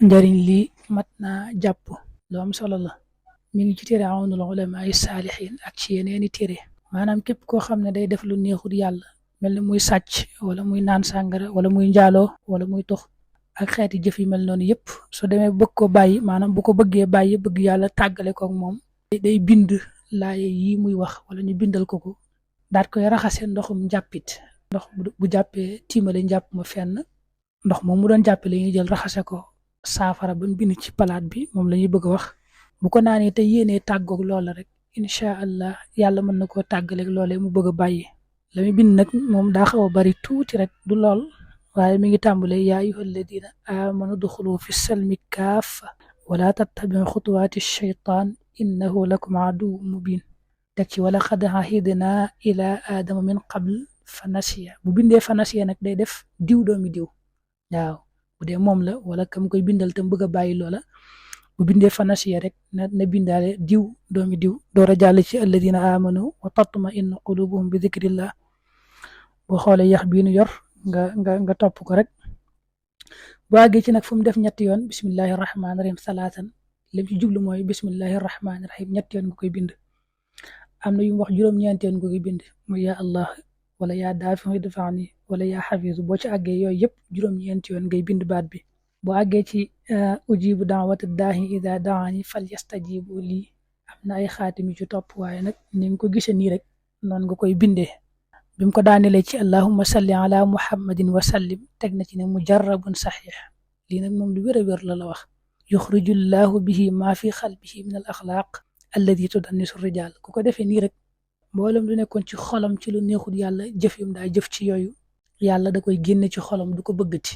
njariñ li mat naa jàpp lu am solo la mi ngi ci téere Awnul Ulamaa Saalihiin ak ci yeneeni téere maanaam képp koo xam ne day def lu neexut yàlla mel ni muy sàcc wala muy naan sàngara wala muy njaaloo wala muy tux ak xeeti jëf yu mel noonu yëpp su demee bëgg ko bàyyi maanaam bu ko bëggee bàyyi bëgg yàlla tàggale ko ak moom day bind laaye yi muy wax wala ñu bindal ko daat koy raxase ndoxum njàppit ndox bu jàppee tiimale njàpp ma fenn ndox moom mu doon jàppe la ñuy jël raxase ko saafara ba mu bind ci palaat bi moom la ñuy bëgg a wax bu ko naanee te yéenee tàggoog loola rek incha allah yàlla mën na koo tàggaleeg loolee mu bëgg a bàyyi la muy bind nag moom daa xaw a bari tuuti rek du lool waaye mi ngi tàmbalee yaa ayyuha alladina amanu duxulu fi salmi kaafa wala tattabiu xutuwaati shaytaan innahu lakum aduwwun mubin teg ci wala xad ahidna ila aadama min qabl fa nasiya bu bindee fa nasiya nag day def diw doomi diw waaw bu dee moom la wala kam koy bindal tam bëgg a bàyyi loola bu bindee fa nasiya rek na bindaale diw doomi diw door a jàll ci alladina amanu wa tatma inna qulubuhum bi dikrillah boo xoolee yax bii nu yor nga topp ko rek bu àggee ci nag fu mu def ñetti yoon bismillahi rahmaani rahim salaatan lim ci jublu mooy bismillahi rahmaani rahim ñetti yoon nga koy bind am na yu mu wax juróom-ñeenti yoon nga koy bind mooy yaa allah wala yaa daafi idfa'ni wala yaa xafiisu boo ci àggee yooyu yëpp juróom-ñeenti yoon ngay bind baat bi boo àggee ci ujibu daawata daahi ida daani fal yastajibu lii am na ay xaatim yu ci topp waaye nag ni nga ko gisee nii rek noonu nga koy bindee bi mu ko daanelee ci allahumma salli ala muhammadin wa sallim teg na ci ne mujarrabun saxiix lii nag moom lu wér a wér la wax yuxriju llahu bihi maa fi xalbihi min al axlaaq alladi tudannisu rijaal ku ko defee nii rek mboolem lu nekkoon ci xolam ci lu neexul yàlla jëf yum daa jëf ci yooyu yàlla da koy génne ci xolam du ko bëggati